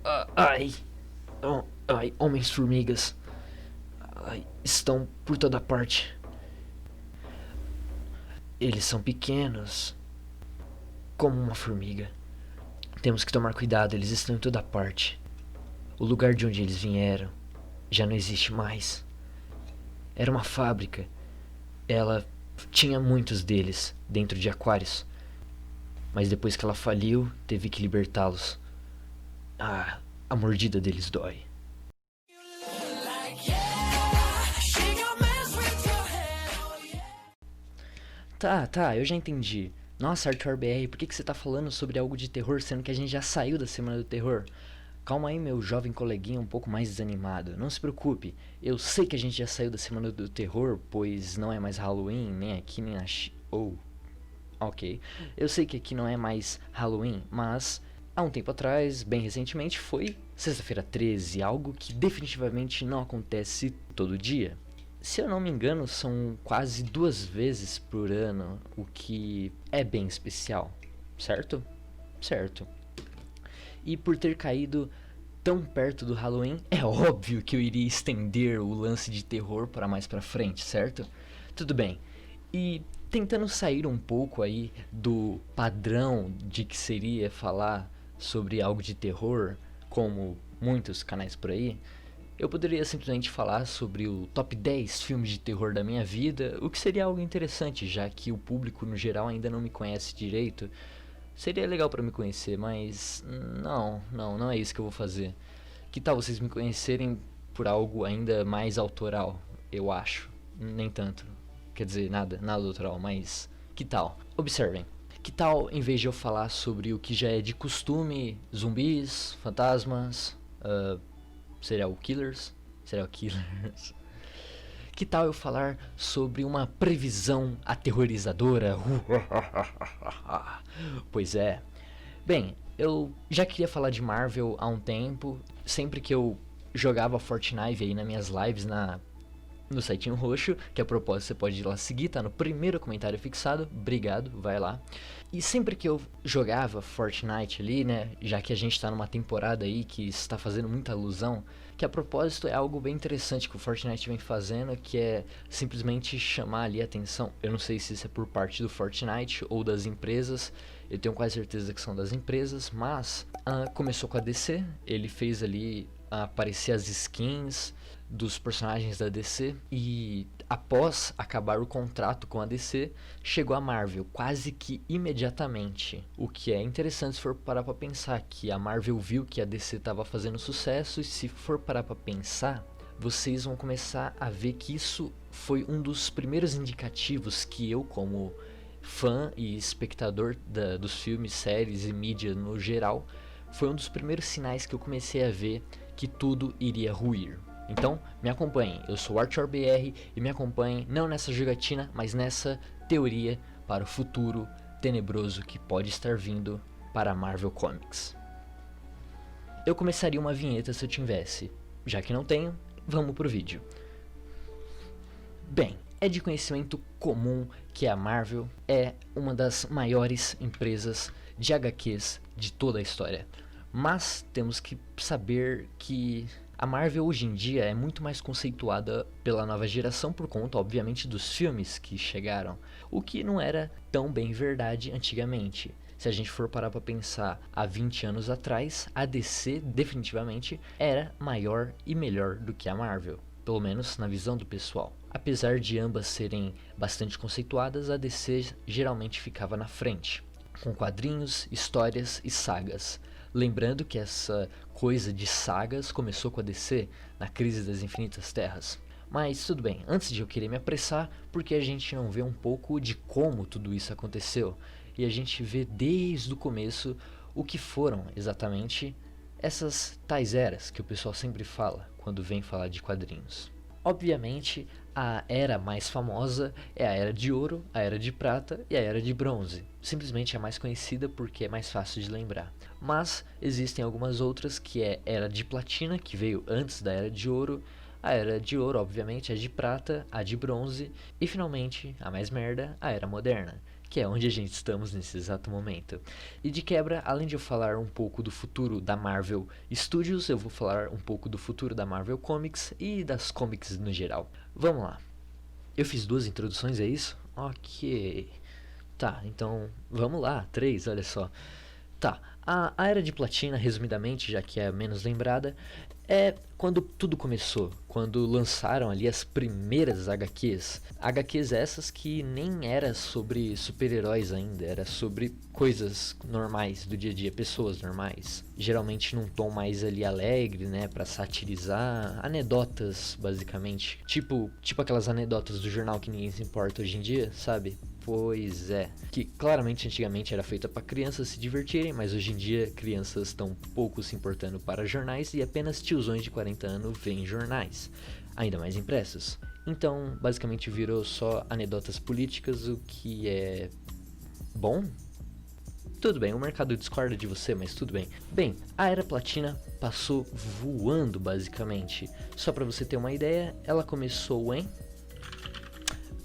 Ah, ai, ai, homens-formigas. Ai, estão por toda parte. Eles são pequenos, como uma formiga. Temos que tomar cuidado, eles estão em toda parte. O lugar de onde eles vieram já não existe mais. Era uma fábrica. Ela tinha muitos deles dentro de aquários. Mas depois que ela faliu, teve que libertá-los. Ah, a mordida deles dói. Tá, eu já entendi. Nossa, Arthur BR, por que você tá falando sobre algo de terror, sendo que a gente já saiu da Semana do Terror? Calma aí, meu jovem coleguinha um pouco mais desanimado. Não se preocupe, eu sei que a gente já saiu da Semana do Terror, pois não é mais Halloween, nem aqui nem na... Ok. Eu sei que aqui não é mais Halloween, mas há um tempo atrás, bem recentemente, foi Sexta-feira 13, algo que definitivamente não acontece todo dia. Se eu não me engano, são quase 2 vezes por ano, o que é bem especial, certo? Certo. E por ter caído tão perto do Halloween, é óbvio que eu iria estender o lance de terror para mais pra frente, certo? Tudo bem. E tentando sair um pouco aí do padrão de que seria falar sobre algo de terror, como muitos canais por aí, eu poderia simplesmente falar sobre o top 10 filmes de terror da minha vida, o que seria algo interessante, já que o público no geral ainda não me conhece direito. Seria legal pra me conhecer, mas não é isso que eu vou fazer. Que tal vocês me conhecerem por algo ainda mais autoral, eu acho. Nem tanto. Quer dizer, nada autoral, mas que tal? Observem. Que tal, em vez de eu falar sobre o que já é de costume, zumbis, fantasmas, serial killers, que tal eu falar sobre uma previsão aterrorizadora? Pois é. Bem, eu já queria falar de Marvel há um tempo. Sempre que eu jogava Fortnite aí nas minhas lives no sitinho roxo, que a propósito você pode ir lá seguir, tá no primeiro comentário fixado, obrigado, vai lá. E sempre que eu jogava Fortnite ali, né, já que a gente tá numa temporada aí que está fazendo muita alusão, que a propósito é algo bem interessante que o Fortnite vem fazendo, que é simplesmente chamar ali a atenção. Eu não sei se isso é por parte do Fortnite ou das empresas, eu tenho quase certeza que são das empresas, mas começou com a DC, ele fez ali aparecer as skins dos personagens da DC e após acabar o contrato com a DC, chegou a Marvel quase que imediatamente. O que é interessante se for parar pra pensar que a Marvel viu que a DC estava fazendo sucesso e se for parar pra pensar, vocês vão começar a ver que isso foi um dos primeiros indicativos que eu, como fã e espectador dos filmes, séries e mídia no geral, foi um dos primeiros sinais que eu comecei a ver que tudo iria ruir. Então, me acompanhem, eu sou o ArthurBR e me acompanhem não nessa jogatina, mas nessa teoria para o futuro tenebroso que pode estar vindo para a Marvel Comics. Eu começaria uma vinheta se eu tivesse, já que não tenho, vamos pro vídeo. Bem, é de conhecimento comum que a Marvel é uma das maiores empresas de HQs de toda a história. Mas temos que saber que a Marvel hoje em dia é muito mais conceituada pela nova geração por conta, obviamente, dos filmes que chegaram, o que não era tão bem verdade antigamente. Se a gente for parar pra pensar há 20 anos atrás, a DC definitivamente era maior e melhor do que a Marvel, pelo menos na visão do pessoal. Apesar de ambas serem bastante conceituadas, a DC geralmente ficava na frente, com quadrinhos, histórias e sagas. Lembrando que essa coisa de sagas começou com a DC na Crise das Infinitas Terras. Mas tudo bem, antes de eu querer me apressar, porque a gente não vê um pouco de como tudo isso aconteceu, e a gente vê desde o começo o que foram exatamente essas tais eras que o pessoal sempre fala quando vem falar de quadrinhos. Obviamente, a era mais famosa é a Era de Ouro, a Era de Prata e a Era de Bronze. Simplesmente é mais conhecida porque é mais fácil de lembrar. Mas existem algumas outras que é Era de Platina, que veio antes da Era de Ouro. A Era de Ouro, obviamente, a de Prata, a de Bronze e finalmente, a mais merda, a Era Moderna, que é onde a gente estamos nesse exato momento. E de quebra, além de eu falar um pouco do futuro da Marvel Studios, eu vou falar um pouco do futuro da Marvel Comics e das comics no geral. Vamos lá. Eu fiz 2 introduções, é isso? Ok. Tá, então vamos lá. 3, olha só. Tá, a Era de Platina, resumidamente, já que é a menos lembrada, é quando tudo começou, quando lançaram ali as primeiras HQs. HQs essas que nem era sobre super-heróis ainda, era sobre coisas normais do dia a dia, pessoas normais. Geralmente num tom mais ali alegre, né, pra satirizar, anedotas, basicamente. Tipo aquelas anedotas do jornal que ninguém se importa hoje em dia, sabe? Pois é, que claramente antigamente era feita para crianças se divertirem, mas hoje em dia crianças estão pouco se importando para jornais e apenas tiozões de 40 anos veem jornais, ainda mais impressos. Então, basicamente virou só anedotas políticas, o que é bom. Tudo bem, o mercado discorda de você, mas tudo bem. Bem, a Era Platina passou voando, basicamente. Só para você ter uma ideia, ela começou em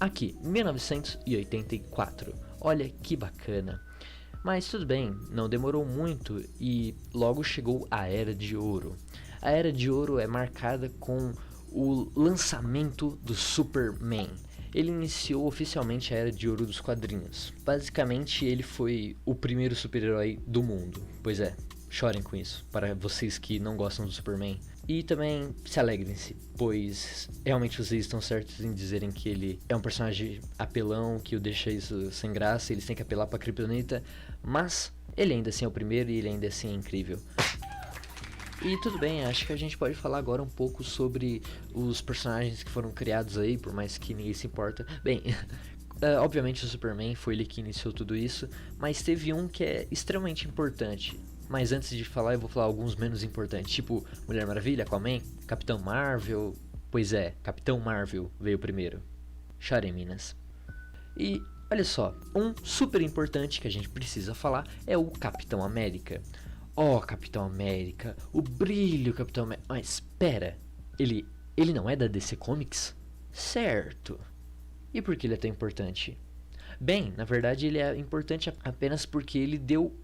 aqui, 1984. Olha que bacana. Mas tudo bem, não demorou muito e logo chegou a Era de Ouro. A Era de Ouro é marcada com o lançamento do Superman. Ele iniciou oficialmente a Era de Ouro dos quadrinhos. Basicamente, ele foi o primeiro super-herói do mundo. Pois é, chorem com isso, para vocês que não gostam do Superman. E também se alegrem-se, pois realmente vocês estão certos em dizerem que ele é um personagem apelão, que o deixa isso sem graça, eles têm que apelar pra Kryptonita, mas ele ainda assim é o primeiro e ele ainda assim é incrível. E tudo bem, acho que a gente pode falar agora um pouco sobre os personagens que foram criados aí, por mais que ninguém se importa. Bem, obviamente o Superman foi ele que iniciou tudo isso, mas teve um que é extremamente importante. Mas antes de falar, eu vou falar alguns menos importantes, tipo Mulher Maravilha, Aquaman, Capitão Marvel. Pois é, Capitão Marvel veio primeiro. Chorem, Minas. E olha só, um super importante que a gente precisa falar é o Capitão América. Oh, Capitão América, o brilho Capitão América. Mas espera, ele não é da DC Comics? Certo. E por que ele é tão importante? Bem, na verdade ele é importante apenas porque ele deu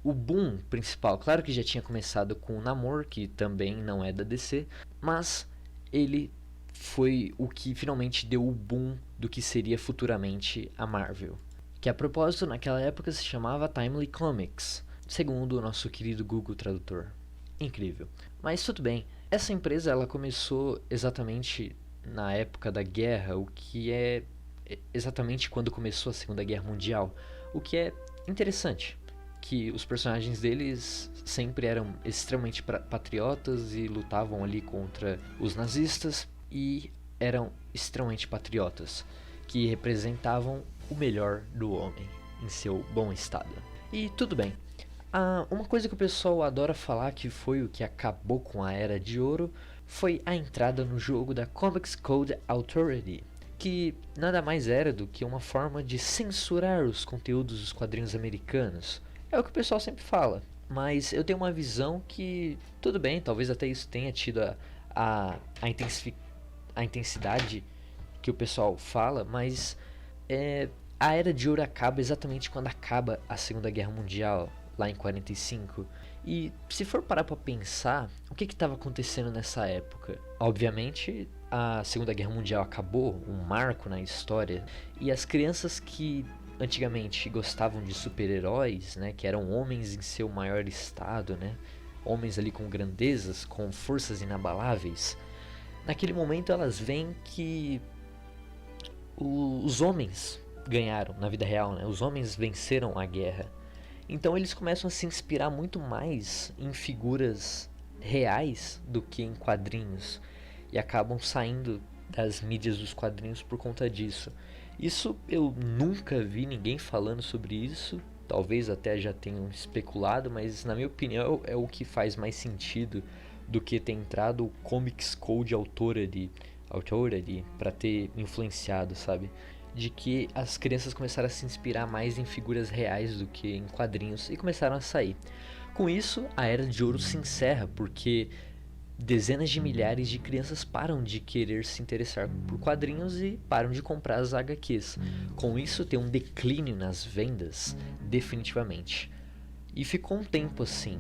o boom principal. Claro que já tinha começado com o Namor, que também não é da DC, mas ele foi o que finalmente deu o boom do que seria futuramente a Marvel. Que a propósito, naquela época se chamava Timely Comics, segundo o nosso querido Google Tradutor. Incrível. Mas tudo bem, essa empresa ela começou exatamente na época da guerra, o que é exatamente quando começou a Segunda Guerra Mundial, o que é interessante, que os personagens deles sempre eram extremamente patriotas e lutavam ali contra os nazistas e eram extremamente patriotas, que representavam o melhor do homem em seu bom estado. E tudo bem. Uma coisa que o pessoal adora falar que foi o que acabou com a Era de Ouro foi a entrada no jogo da Comics Code Authority, que nada mais era do que uma forma de censurar os conteúdos dos quadrinhos americanos. É o que o pessoal sempre fala, mas eu tenho uma visão que, tudo bem, talvez até isso tenha tido a intensidade que o pessoal fala, mas a Era de Ouro acaba exatamente quando acaba a Segunda Guerra Mundial, lá em 45. E se for parar pra pensar, o que estava acontecendo nessa época? Obviamente, a Segunda Guerra Mundial acabou, um marco na história, e as crianças que antigamente gostavam de super-heróis, né, que eram homens em seu maior estado, né, homens ali com grandezas, com forças inabaláveis, naquele momento elas veem que os homens ganharam na vida real, né, os homens venceram a guerra. Então eles começam a se inspirar muito mais em figuras reais do que em quadrinhos e acabam saindo das mídias dos quadrinhos por conta disso. Isso eu nunca vi ninguém falando sobre isso, talvez até já tenham especulado, mas na minha opinião é o que faz mais sentido do que ter entrado o Comics Code Authority para ter influenciado, sabe? De que as crianças começaram a se inspirar mais em figuras reais do que em quadrinhos e começaram a sair. Com isso, a Era de Ouro se encerra, porque dezenas de milhares de crianças param de querer se interessar por quadrinhos e param de comprar as HQs. Com isso, tem um declínio nas vendas, definitivamente. E ficou um tempo assim.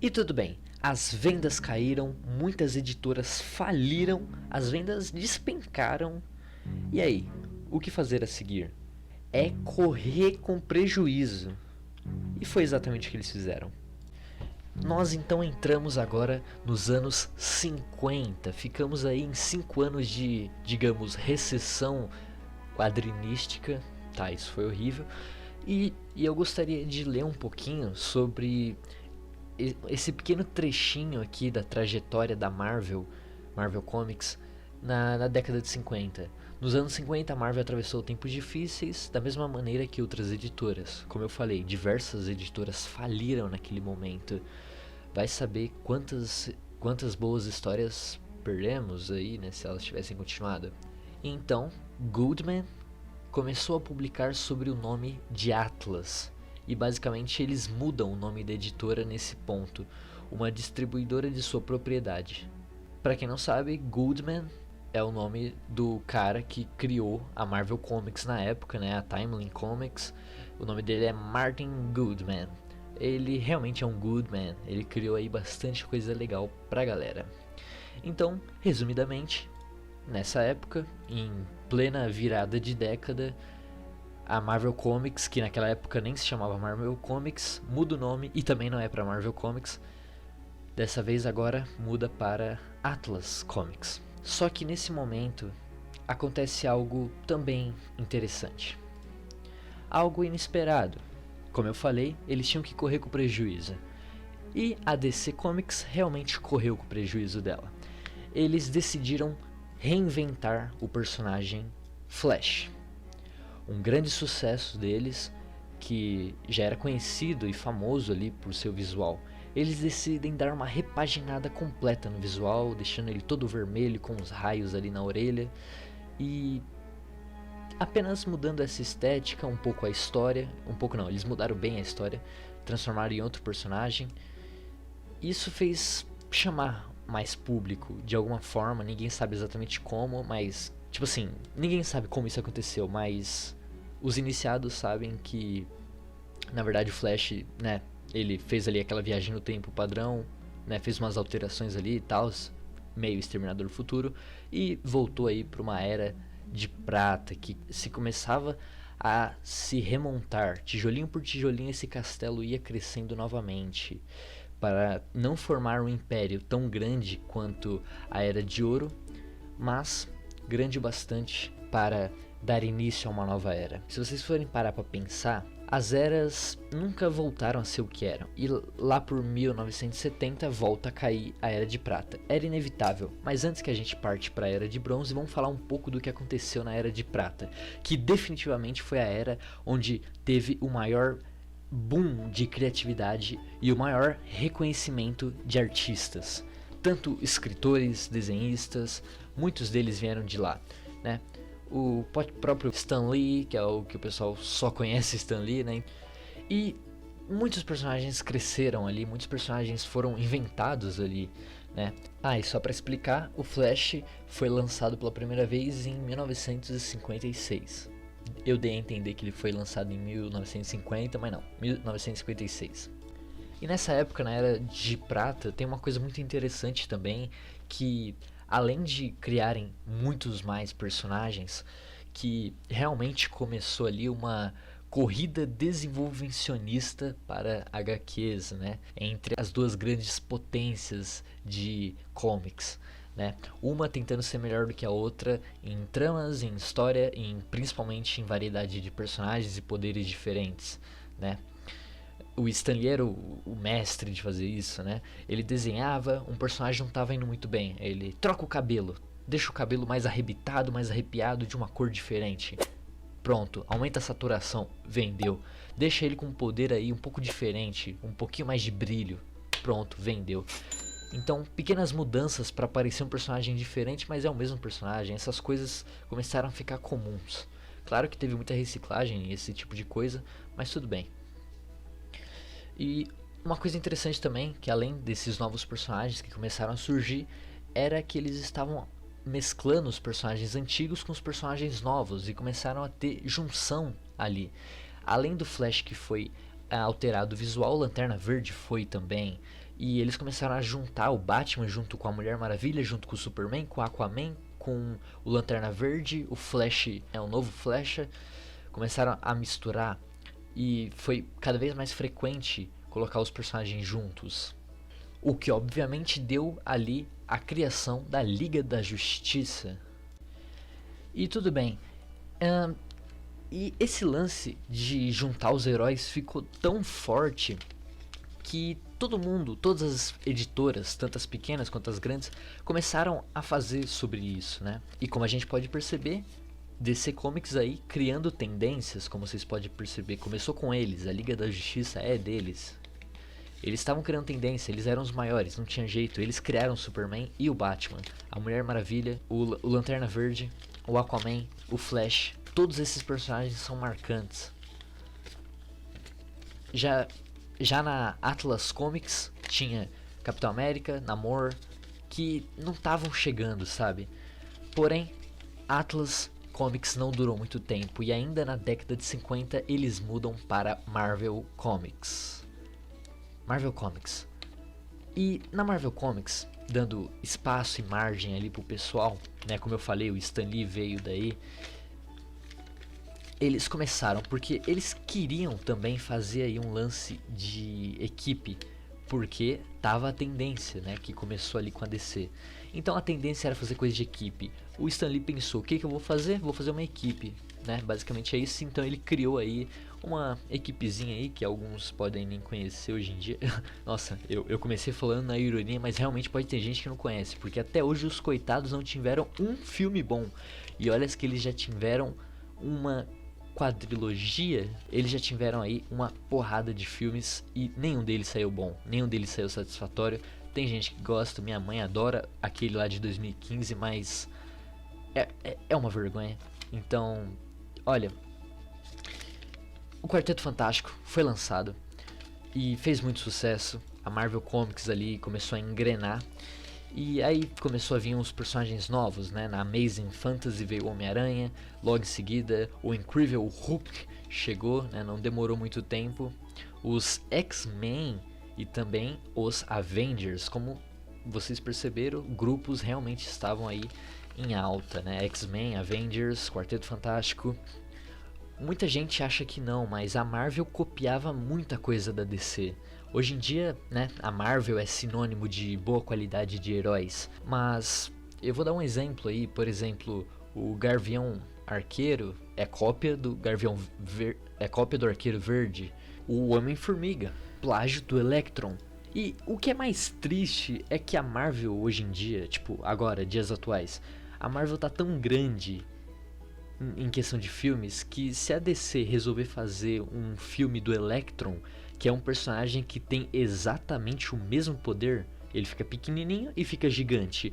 E tudo bem, as vendas caíram, muitas editoras faliram, as vendas despencaram. E aí, o que fazer a seguir? É correr com prejuízo. E foi exatamente o que eles fizeram. Nós então entramos agora nos anos 50. Ficamos aí em 5 anos de, digamos, recessão quadrinística. Tá, isso foi horrível. E eu gostaria de ler um pouquinho sobre esse pequeno trechinho aqui da trajetória da Marvel Comics, na década de 50. Nos anos 50, a Marvel atravessou tempos difíceis da mesma maneira que outras editoras. Como eu falei, diversas editoras faliram naquele momento. Vai saber quantas boas histórias perdemos aí, né, se elas tivessem continuado. Então, Goodman começou a publicar sobre o nome de Atlas. E basicamente eles mudam o nome da editora nesse ponto, uma distribuidora de sua propriedade. Para quem não sabe, Goodman é o nome do cara que criou a Marvel Comics na época, né, a Timely Comics. O nome dele é Martin Goodman. Ele realmente é um good man, ele criou aí bastante coisa legal pra galera. Então, resumidamente, nessa época, em plena virada de década, a Marvel Comics, que naquela época nem se chamava Marvel Comics, muda o nome e também não é para Marvel Comics. Dessa vez agora muda para Atlas Comics. Só que nesse momento acontece algo também interessante. Algo inesperado. Como eu falei, eles tinham que correr com prejuízo. E a DC Comics realmente correu com o prejuízo dela. Eles decidiram reinventar o personagem Flash. Um grande sucesso deles, que já era conhecido e famoso ali por seu visual. Eles decidem dar uma repaginada completa no visual, deixando ele todo vermelho com os raios ali na orelha. E apenas mudando essa estética, um pouco a história, um pouco não, eles mudaram bem a história, transformaram em outro personagem. Isso fez chamar mais público de alguma forma, ninguém sabe exatamente como, mas tipo assim, ninguém sabe como isso aconteceu, mas os iniciados sabem que na verdade o Flash, né, ele fez ali aquela viagem no tempo padrão, né, fez umas alterações ali e tal, meio Exterminador do Futuro, e voltou aí para uma era de prata, que se começava a se remontar, tijolinho por tijolinho esse castelo ia crescendo novamente, para não formar um império tão grande quanto a Era de Ouro, mas grande bastante para dar início a uma nova era. Se vocês forem parar para pensar, as eras nunca voltaram a ser o que eram. E lá por 1970 volta a cair a Era de Prata. Era inevitável, mas antes que a gente parte para a Era de Bronze, vamos falar um pouco do que aconteceu na Era de Prata, que definitivamente foi a era onde teve o maior boom de criatividade e o maior reconhecimento de artistas. Tanto escritores, desenhistas, muitos deles vieram de lá, né? O próprio Stan Lee, que é o que o pessoal só conhece Stan Lee, né? E muitos personagens cresceram ali, muitos personagens foram inventados ali, né? Ah, e só pra explicar, o Flash foi lançado pela primeira vez em 1956. Eu dei a entender que ele foi lançado em 1950, mas não, 1956. E nessa época, na Era de Prata, tem uma coisa muito interessante também, que além de criarem muitos mais personagens, que realmente começou ali uma corrida desenvolvencionista para HQs, né, entre as duas grandes potências de comics, né, uma tentando ser melhor do que a outra em tramas, em história, principalmente em variedade de personagens e poderes diferentes, né. O Stan Lee era o mestre de fazer isso, né? Ele desenhava, um personagem não estava indo muito bem. Ele troca o cabelo, deixa o cabelo mais arrebitado, mais arrepiado, de uma cor diferente. Pronto, aumenta a saturação, vendeu. Deixa ele com um poder aí um pouco diferente, um pouquinho mais de brilho. Pronto, vendeu. Então, pequenas mudanças para parecer um personagem diferente, mas é o mesmo personagem. Essas coisas começaram a ficar comuns. Claro que teve muita reciclagem e esse tipo de coisa, mas tudo bem. E Uma coisa interessante também, que além desses novos personagens que começaram a surgir, era que eles estavam mesclando os personagens antigos com os personagens novos e começaram a ter junção ali. Além do Flash que foi alterado o visual, o Lanterna Verde foi também. E eles começaram a juntar o Batman junto com a Mulher Maravilha, junto com o Superman, com o Aquaman, com o Lanterna Verde, o Flash, o novo Flash. Começaram a misturar e foi cada vez mais frequente colocar os personagens juntos. O que obviamente deu ali a criação da Liga da Justiça. E tudo bem. E esse lance de juntar os heróis ficou tão forte que todo mundo, todas as editoras, tanto as pequenas quanto as grandes, começaram a fazer sobre isso, né? E como a gente pode perceber, DC Comics aí criando tendências, como vocês podem perceber, começou com eles, a Liga da Justiça é deles. Eles estavam criando tendência, eles eram os maiores, não tinha jeito. Eles criaram o Superman e o Batman, a Mulher Maravilha, o Lanterna Verde, o Aquaman, o Flash. Todos esses personagens são marcantes. Já na Atlas Comics tinha Capitão América, Namor, que não estavam chegando, sabe? Porém, Atlas Comics não durou muito tempo e ainda na década de 50 eles mudam para Marvel Comics. Marvel Comics. E na Marvel Comics, dando espaço e margem ali pro pessoal, né, como eu falei, o Stan Lee veio daí. Eles começaram porque eles queriam também fazer aí um lance de equipe, porque tava a tendência, né, que começou ali com a DC. Então a tendência era fazer coisa de equipe. O Stan Lee pensou, o que eu vou fazer? Vou fazer uma equipe, né? Basicamente é isso. Então ele criou aí uma equipezinha aí que alguns podem nem conhecer hoje em dia. Nossa, eu comecei falando na ironia, mas realmente pode ter gente que não conhece, porque até hoje os coitados não tiveram um filme bom. E olha que eles já tiveram uma quadrilogia, eles já tiveram aí uma porrada de filmes e nenhum deles saiu bom, nenhum deles saiu satisfatório. Tem gente que gosta, minha mãe adora aquele lá de 2015, mas é uma vergonha. Então, olha, o Quarteto Fantástico foi lançado e fez muito sucesso. A Marvel Comics ali começou a engrenar. E aí começou a vir uns personagens novos, né? Na Amazing Fantasy veio o Homem-Aranha, logo em seguida o Incrível Hulk chegou, né? Não demorou muito tempo. Os X-Men e também os Avengers, como vocês perceberam, grupos realmente estavam aí em alta, né? X-Men, Avengers, Quarteto Fantástico. Muita gente acha que não, mas a Marvel copiava muita coisa da DC. Hoje em dia, né, a Marvel é sinônimo de boa qualidade de heróis, mas eu vou dar um exemplo aí, por exemplo, o Gavião Arqueiro é cópia do é cópia do Arqueiro Verde, o Homem-Formiga, plágio do Electron. E o que é mais triste é que a Marvel hoje em dia, tipo, agora, dias atuais, a Marvel tá tão grande em questão de filmes que se a DC resolver fazer um filme do Electron, que é um personagem que tem exatamente o mesmo poder, ele fica pequenininho e fica gigante,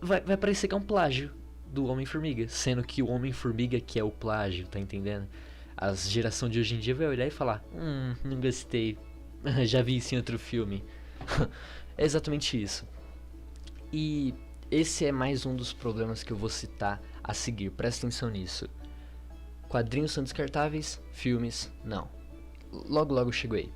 vai parecer que é um plágio do Homem-Formiga, sendo que o Homem-Formiga que é o plágio, tá entendendo? A geração de hoje em dia vai olhar e falar, não gostei, já vi isso em outro filme. É exatamente isso. E esse é mais um dos problemas que eu vou citar a seguir, presta atenção nisso. Quadrinhos são descartáveis, filmes não. Logo chegou aí.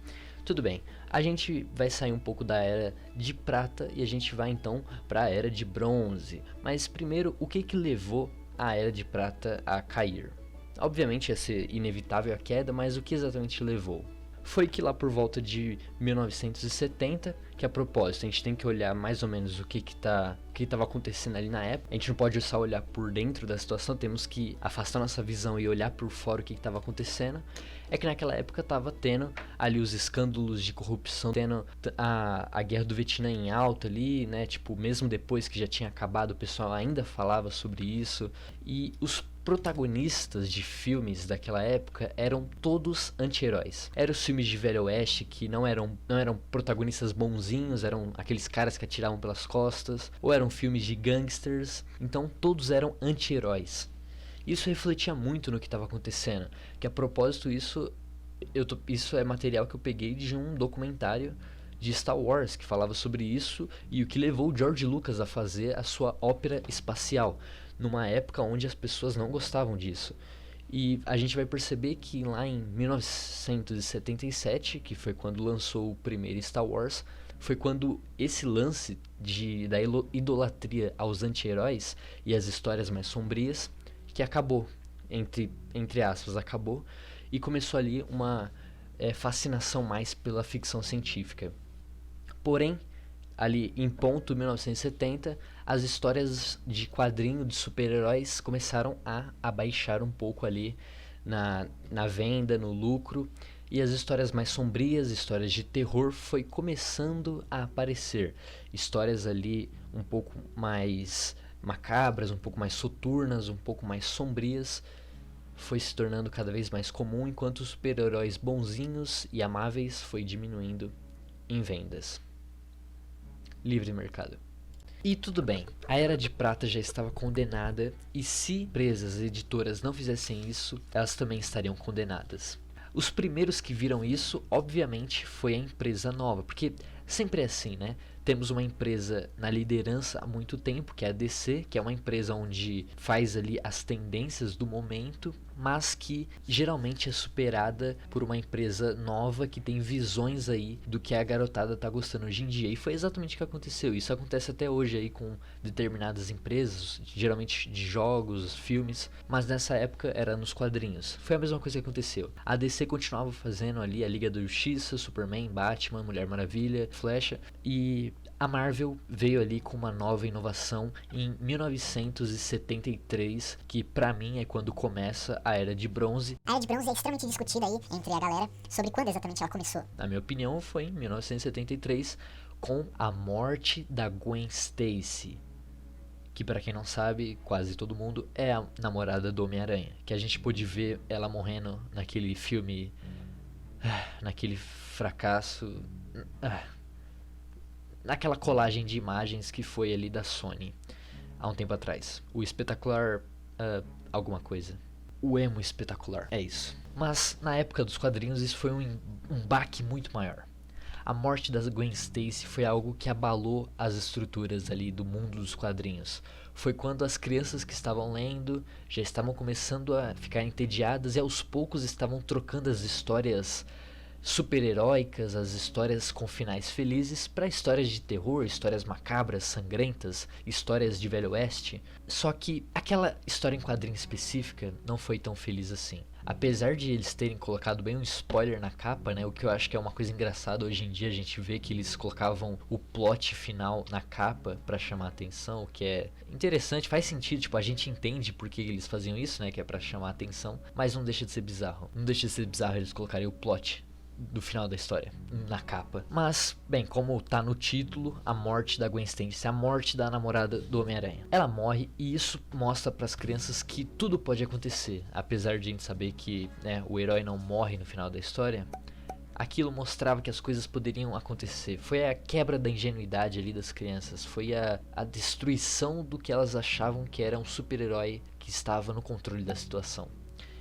Tudo bem, a gente vai sair um pouco da era de prata e a gente vai então para a era de bronze. Mas primeiro, o que levou a era de prata a cair? Obviamente ia ser inevitável a queda, mas o que exatamente levou? Foi que lá por volta de 1970, que a propósito, a gente tem que olhar mais ou menos o que estava acontecendo ali na época. A gente não pode só olhar por dentro da situação, temos que afastar nossa visão e olhar por fora o que estava acontecendo. É que naquela época estava tendo ali os escândalos de corrupção, tendo a guerra do Vietnã em alta ali, né? Tipo, mesmo depois que já tinha acabado, o pessoal ainda falava sobre isso. E os protagonistas de filmes daquela época eram todos anti-heróis. Eram os filmes de Velho Oeste que não eram protagonistas bonzinhos, eram aqueles caras que atiravam pelas costas, ou eram filmes de gangsters, então todos eram anti-heróis. Isso refletia muito no que estava acontecendo, que a propósito isso Isso é material que eu peguei de um documentário de Star Wars que falava sobre isso e o que levou o George Lucas a fazer a sua ópera espacial, numa época onde as pessoas não gostavam disso. E a gente vai perceber que lá em 1977, que foi quando lançou o primeiro Star Wars, foi quando esse lance da idolatria aos anti-heróis e as histórias mais sombrias que acabou, entre aspas, acabou, e começou ali uma fascinação mais pela ficção científica. Porém, ali em ponto 1970, as histórias de quadrinho de super-heróis começaram a abaixar um pouco ali na venda, no lucro, e as histórias mais sombrias, histórias de terror, foi começando a aparecer. Histórias ali um pouco mais macabras, um pouco mais soturnas, um pouco mais sombrias, foi se tornando cada vez mais comum, enquanto os super-heróis bonzinhos e amáveis foi diminuindo em vendas. Livre mercado. E tudo bem, a Era de Prata já estava condenada, e se empresas e editoras não fizessem isso, elas também estariam condenadas. Os primeiros que viram isso, obviamente, foi a empresa nova, porque sempre é assim, né? Temos uma empresa na liderança há muito tempo, que é a DC, que é uma empresa onde faz ali as tendências do momento, mas que geralmente é superada por uma empresa nova que tem visões aí do que a garotada tá gostando hoje em dia. E foi exatamente o que aconteceu. Isso acontece até hoje aí com determinadas empresas, geralmente de jogos, filmes, mas nessa época era nos quadrinhos. Foi a mesma coisa que aconteceu. A DC continuava fazendo ali a Liga da Justiça, Superman, Batman, Mulher Maravilha, Flecha, e a Marvel veio ali com uma nova inovação em 1973, que pra mim é quando começa a Era de Bronze. A Era de Bronze é extremamente discutida aí entre a galera sobre quando exatamente ela começou. Na minha opinião, foi em 1973, com a morte da Gwen Stacy, que pra quem não sabe, quase todo mundo, é a namorada do Homem-Aranha, que a gente pôde ver ela morrendo naquele filme, naquele fracasso, naquela colagem de imagens que foi ali da Sony há um tempo atrás. O espetacular alguma coisa. O emo espetacular, é isso. Mas na época dos quadrinhos isso foi um baque muito maior. A morte da Gwen Stacy foi algo que abalou as estruturas ali do mundo dos quadrinhos. Foi quando as crianças que estavam lendo já estavam começando a ficar entediadas e aos poucos estavam trocando as histórias super-heróicas, as histórias com finais felizes, para histórias de terror, histórias macabras, sangrentas, histórias de Velho Oeste. Só que aquela história em quadrinho específica não foi tão feliz assim. Apesar de eles terem colocado bem um spoiler na capa, né, o que eu acho que é uma coisa engraçada hoje em dia, a gente vê que eles colocavam o plot final na capa para chamar a atenção, o que é interessante, faz sentido, tipo, a gente entende por que eles faziam isso, né, que é para chamar a atenção, mas não deixa de ser bizarro. Não deixa de ser bizarro eles colocarem o plot do final da história na capa. Mas, bem, como tá no título, a morte da Gwen Stacy, a morte da namorada do Homem-Aranha. Ela morre e isso mostra para as crianças que tudo pode acontecer, apesar de a gente saber que, né, o herói não morre no final da história. Aquilo mostrava que as coisas poderiam acontecer. Foi a quebra da ingenuidade ali das crianças. Foi a destruição do que elas achavam que era um super-herói que estava no controle da situação.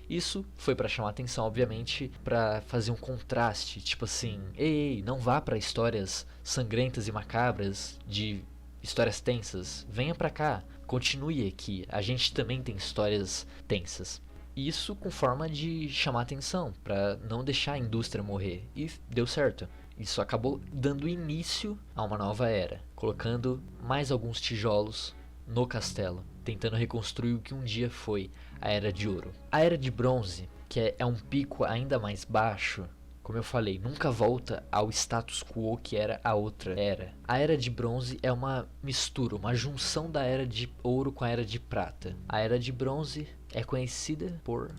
Isso foi para chamar atenção, obviamente, para fazer um contraste, tipo assim, ei, não vá para histórias sangrentas e macabras, de histórias tensas, venha para cá, continue aqui, a gente também tem histórias tensas. Isso com forma de chamar atenção, para não deixar a indústria morrer, e deu certo. Isso acabou dando início a uma nova era, colocando mais alguns tijolos no castelo, tentando reconstruir o que um dia foi a Era de Ouro. A Era de Bronze, que é um pico ainda mais baixo, como eu falei, nunca volta ao status quo que era a outra era. A Era de Bronze é uma mistura, uma junção da Era de Ouro com a Era de Prata. A Era de Bronze é conhecida por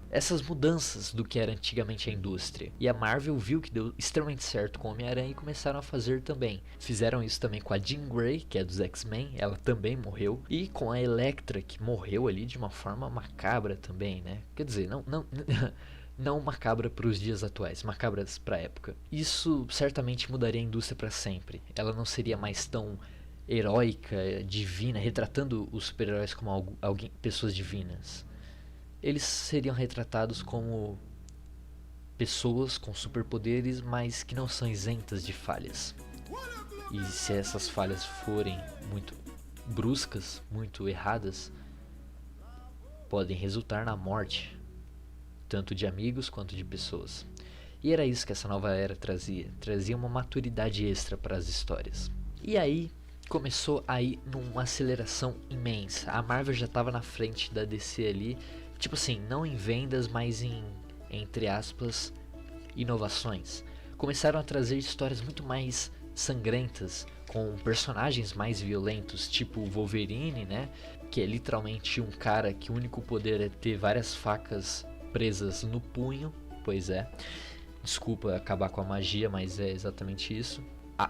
essas mudanças do que era antigamente a indústria. E a Marvel viu que deu extremamente certo com o Homem-Aranha e começaram a fazer também. Fizeram isso também com a Jean Grey, que é dos X-Men, ela também morreu. E com a Elektra, que morreu ali de uma forma macabra também, né? Quer dizer, não macabra para os dias atuais, macabras para a época. Isso certamente mudaria a indústria para sempre. Ela não seria mais tão heróica, divina, retratando os super-heróis como pessoas divinas. Eles seriam retratados como pessoas com superpoderes, mas que não são isentas de falhas. E se essas falhas forem muito bruscas, muito erradas, podem resultar na morte, tanto de amigos quanto de pessoas. E era isso que essa nova era trazia uma maturidade extra para as histórias. E aí começou a ir numa aceleração imensa. A Marvel já estava na frente da DC ali, tipo assim, não em vendas, mas em, entre aspas, inovações. Começaram a trazer histórias muito mais sangrentas, com personagens mais violentos, tipo o Wolverine, né? Que é literalmente um cara que o único poder é ter várias facas presas no punho. Pois é, desculpa acabar com a magia, mas é exatamente isso.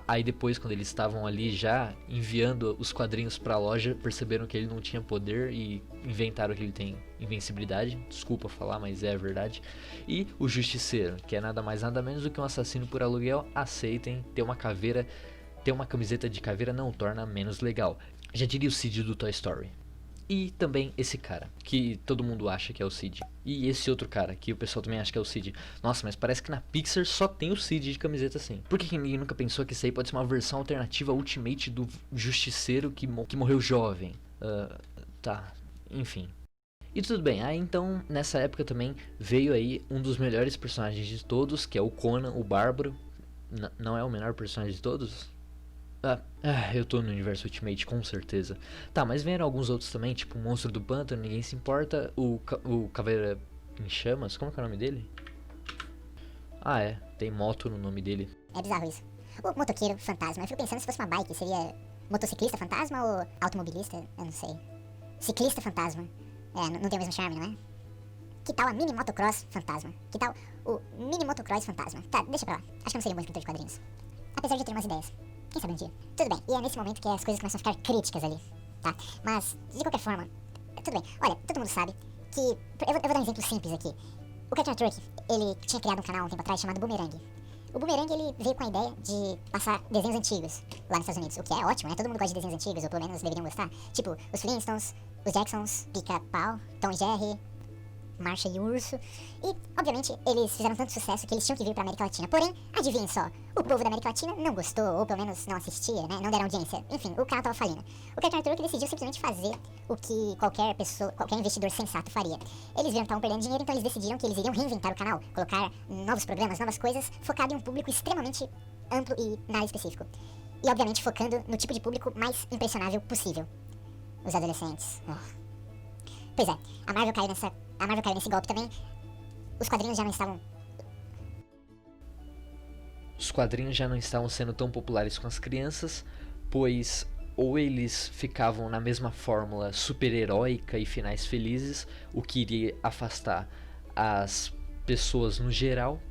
Aí depois, quando eles estavam ali já enviando os quadrinhos pra loja, perceberam que ele não tinha poder e inventaram que ele tem invencibilidade. Desculpa falar, mas é a verdade. E o Justiceiro, que é nada mais nada menos do que um assassino por aluguel. Aceitem, ter uma caveira, ter uma camiseta de caveira não o torna menos legal. Já diria o Cid do Toy Story. E também esse cara, que todo mundo acha que é o Cid. E esse outro cara, que o pessoal também acha que é o Cid. Nossa, mas parece que na Pixar só tem o Cid de camiseta assim. Por que ninguém nunca pensou que isso aí pode ser uma versão alternativa Ultimate do Justiceiro que morreu jovem? Tá, enfim. E tudo bem, aí então nessa época também veio aí um dos melhores personagens de todos, que é o Conan, o Bárbaro. Não é o menor personagem de todos? Eu tô no universo Ultimate com certeza. Tá, mas vieram alguns outros também, tipo o Monstro do Pântano, ninguém se importa. O Caveira em Chamas, como que é o nome dele? Tem moto no nome dele. É bizarro isso. O motoqueiro fantasma, eu fico pensando se fosse uma bike, seria motociclista fantasma ou automobilista? Eu não sei. Ciclista fantasma. Não tem o mesmo charme, não é? Que tal a mini motocross fantasma? Que tal o mini motocross fantasma? Tá, deixa pra lá. Acho que eu não seria um bom escritor de quadrinhos. Apesar de ter umas ideias. Quem sabe um dia. Tudo bem, e é nesse momento que as coisas começam a ficar críticas ali, tá? Mas, de qualquer forma, tudo bem. Olha, todo mundo sabe que... Eu vou dar um exemplo simples aqui. O Cartoon Network, ele tinha criado um canal um tempo atrás chamado Boomerang. O Boomerang, ele veio com a ideia de passar desenhos antigos lá nos Estados Unidos, o que é ótimo, né? Todo mundo gosta de desenhos antigos, ou pelo menos deveriam gostar. Tipo, os Flintstones, os Jacksons, Pica-Pau, Tom e Jerry, Marcha e Urso. E, obviamente, eles fizeram tanto sucesso que eles tinham que vir pra América Latina. Porém, adivinhem só, o povo da América Latina não gostou, ou pelo menos não assistia, né? Não deram audiência. Enfim, o canal tava falindo. O Cartoon Network decidiu simplesmente fazer o que qualquer pessoa, qualquer investidor sensato faria. Eles viram que estavam perdendo dinheiro, então eles decidiram que eles iriam reinventar o canal, colocar novos programas, novas coisas, focado em um público extremamente amplo e nada específico. E, obviamente, focando no tipo de público mais impressionável possível. Os adolescentes. Pois é, a Marvel caiu nesse golpe também. Os quadrinhos já não estavam sendo tão populares com as crianças, pois ou eles ficavam na mesma fórmula super-heróica e finais felizes, o que iria afastar as pessoas no geral,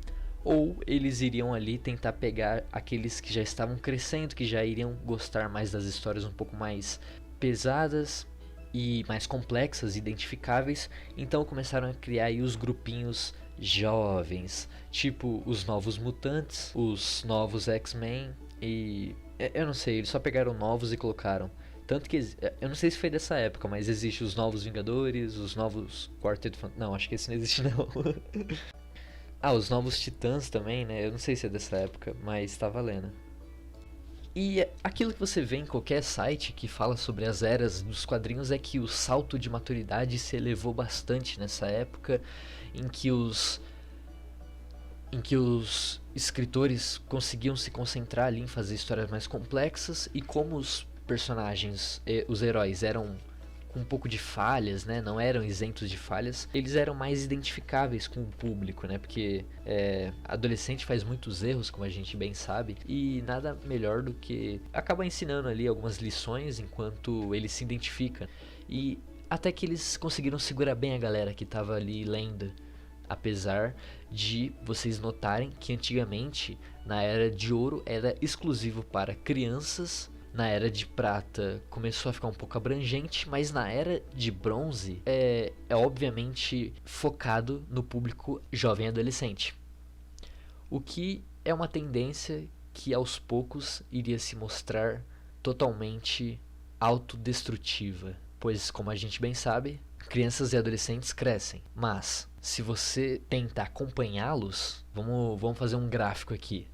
ou eles iriam ali tentar pegar aqueles que já estavam crescendo, que já iriam gostar mais das histórias um pouco mais pesadas e mais complexas, identificáveis. Então começaram a criar aí os grupinhos jovens, tipo os Novos Mutantes, os Novos X-Men e... eu não sei, eles só pegaram novos e colocaram. Tanto que, eu não sei se foi dessa época, mas existe os Novos Vingadores, os Novos Quarteto Fantástico... Não, acho que esse não existe não. Os Novos Titãs também, né? Eu não sei se é dessa época, mas tá valendo. E aquilo que você vê em qualquer site que fala sobre as eras dos quadrinhos é que o salto de maturidade se elevou bastante nessa época, em que os escritores conseguiam se concentrar ali em fazer histórias mais complexas, e como os personagens, os heróis eram com um pouco de falhas, né? Não eram isentos de falhas, eles eram mais identificáveis com o público, né? Porque adolescente faz muitos erros, como a gente bem sabe, e nada melhor do que acabar ensinando ali algumas lições enquanto ele se identifica. E até que eles conseguiram segurar bem a galera que tava ali lendo, apesar de vocês notarem que antigamente, na Era de Ouro, era exclusivo para crianças. Na Era de Prata começou a ficar um pouco abrangente, mas na Era de Bronze é obviamente focado no público jovem e adolescente. O que é uma tendência que aos poucos iria se mostrar totalmente autodestrutiva, pois, como a gente bem sabe, crianças e adolescentes crescem, mas se você tenta acompanhá-los, vamos fazer um gráfico aqui.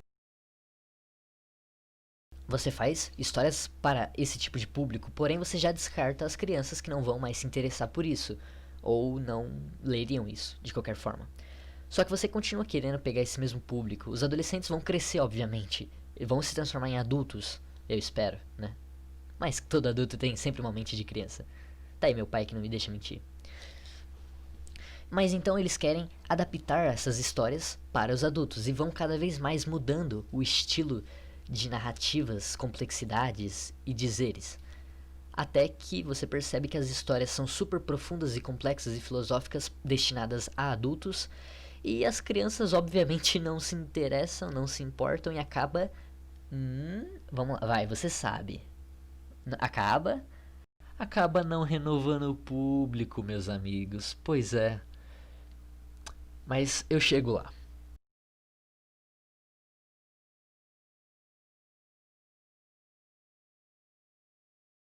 Você faz histórias para esse tipo de público, porém você já descarta as crianças que não vão mais se interessar por isso, ou não leriam isso, de qualquer forma. Só que você continua querendo pegar esse mesmo público. Os adolescentes vão crescer, obviamente, e vão se transformar em adultos, eu espero, né? Mas todo adulto tem sempre uma mente de criança. Tá aí meu pai que não me deixa mentir. Mas então eles querem adaptar essas histórias para os adultos e vão cada vez mais mudando o estilo de narrativas, complexidades e dizeres. Até que você percebe que as histórias são super profundas e complexas e filosóficas destinadas a adultos e as crianças obviamente não se interessam, não se importam e acaba... vamos lá, vai, você sabe. Acaba não renovando o público, meus amigos. Pois é. Mas eu chego lá.